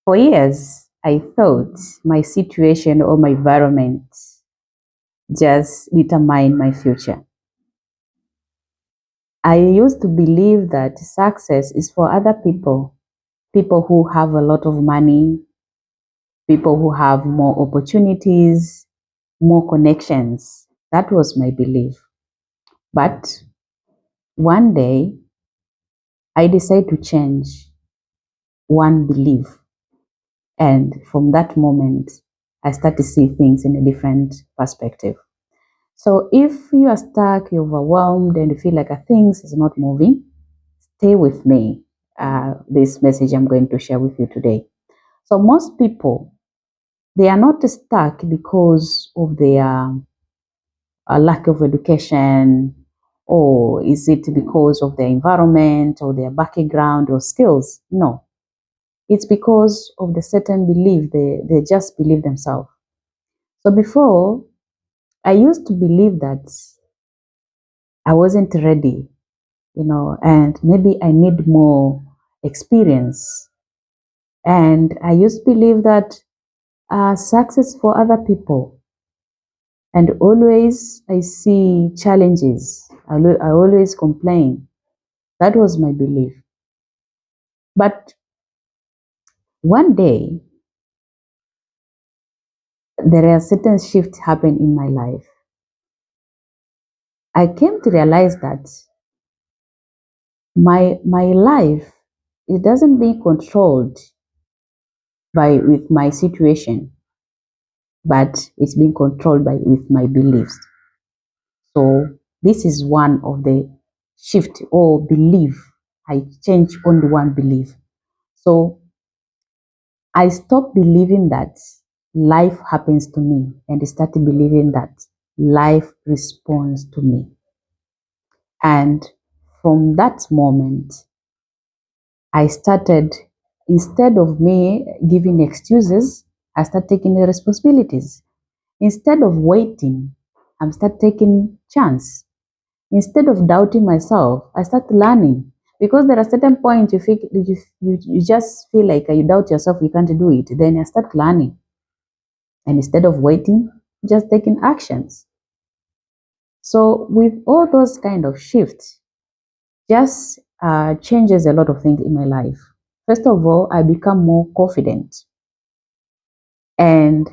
For years, I thought my situation or my environment just determine my future. I used to believe that success is for other people, people who have a lot of money, people who have more opportunities, more connections. That was my belief. But one day, I decided to change one belief. And from that moment, I started to see things in a different perspective. So if you are stuck, you're overwhelmed, and you feel like things is not moving, stay with me. This message I'm going to share with you today. So most people, they are not stuck because of their lack of education, or is it because of their environment or their background or skills? No, it's because of the certain belief they just believe themselves. So before, I used to believe that I wasn't ready, and maybe I need more experience. And I used to believe that success for other people. And always I see challenges. I always complain. That was my belief. But one day, there are certain shifts happen in my life. I came to realize that my life, it doesn't be controlled by with my situation, but it's being controlled by with my beliefs. So this is one of the shift or belief. I change only one belief. So I stopped believing that life happens to me and started believing that life responds to me. And from that moment, I started, instead of me giving excuses, I started taking the responsibilities. Instead of waiting, I'm start taking chance. Instead of doubting myself, I start learning. Because there are certain points you just feel like you doubt yourself, you can't do it. Then I start learning. And instead of waiting, just taking actions. So with all those kind of shifts, just changes a lot of things in my life. First of all, I become more confident. And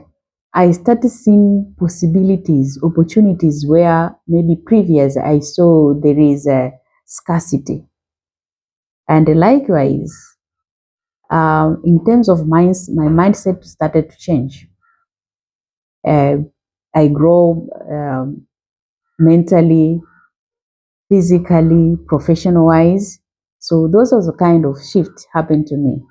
I started seeing possibilities, opportunities where maybe previous I saw there is a scarcity. And likewise, in terms of minds, my mindset started to change. I grow mentally, physically, professional wise. So those are the kind of shift happened to me.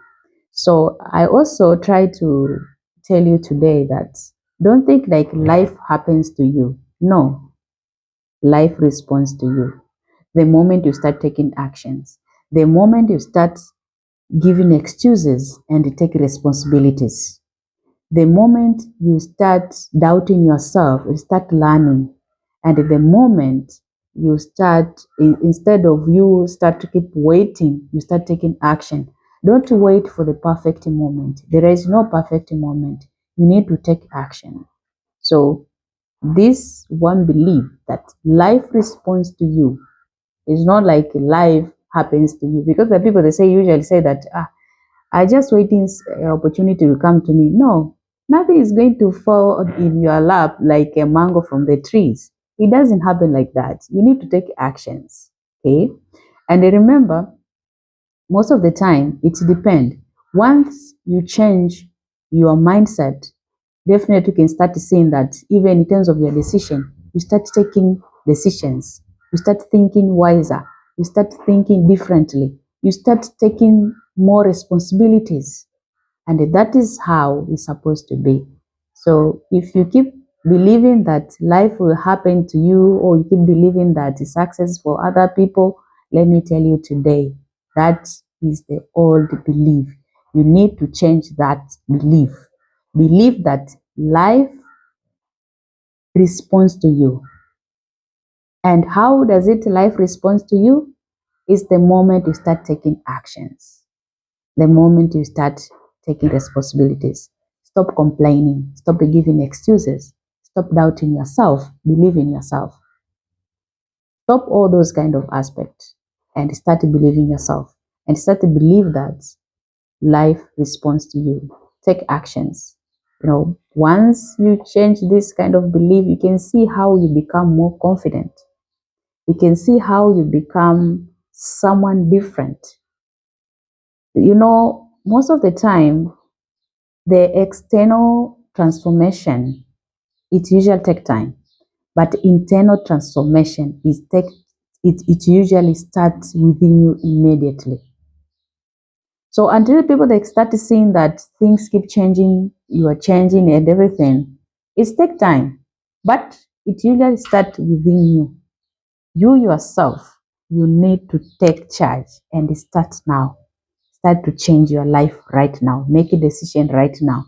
So I also try to tell you today that don't think like life happens to you. No, life responds to you. The moment you start taking actions, the moment you start giving excuses and take responsibilities, the moment you start doubting yourself, you start learning. And the moment you start, instead of you start to keep waiting, you start taking action. Don't wait for the perfect moment. There is no perfect moment. You need to take action. So this one belief that life responds to you. It's not like life happens to you, because the people they usually say that I just waiting opportunity will come to me. No, nothing is going to fall in your lap like a mango from the trees. It doesn't happen like that. You need to take actions. Okay. And remember, most of the time it depends. Once you change your mindset, definitely you can start seeing that even in terms of your decision, you start taking decisions. You start thinking wiser. You start thinking differently. You start taking more responsibilities. And that is how it's supposed to be. So if you keep believing that life will happen to you, or you keep believing that success for other people, let me tell you today, that is the old belief. You need to change that belief. Believe that life responds to you. And how does it life responds to you? Is the moment you start taking actions. The moment you start taking responsibilities. Stop complaining. Stop giving excuses. Stop doubting yourself. Believe in yourself. Stop all those kind of aspects and start to believe in yourself and start to believe that life responds to you. Take actions. Once you change this kind of belief, you can see how you become more confident. You can see how you become someone different. Most of the time, the external transformation, it usually takes time, but internal transformation it usually starts within you immediately. So until people they start seeing that things keep changing, you are changing and everything, it takes time, but it usually starts within you. You yourself, you need to take charge and start now. Start to change your life right now. Make a decision right now.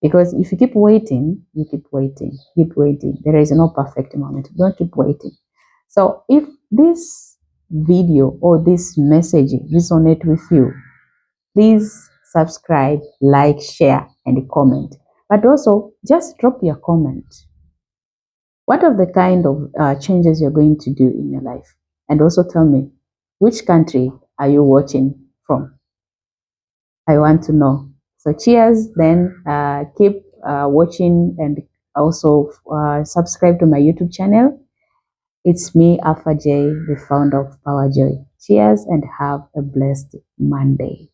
Because if you keep waiting, you keep waiting, keep waiting. There is no perfect moment. Don't keep waiting. So if this video or this message resonate with you, please subscribe, like, share, and comment. But also, just drop your comment. What are the kind of changes you're going to do in your life? And also tell me, which country are you watching from? I want to know. So cheers, then keep watching and also subscribe to my YouTube channel. It's me, Alpha J, the founder of Power Joy. Cheers and have a blessed Monday.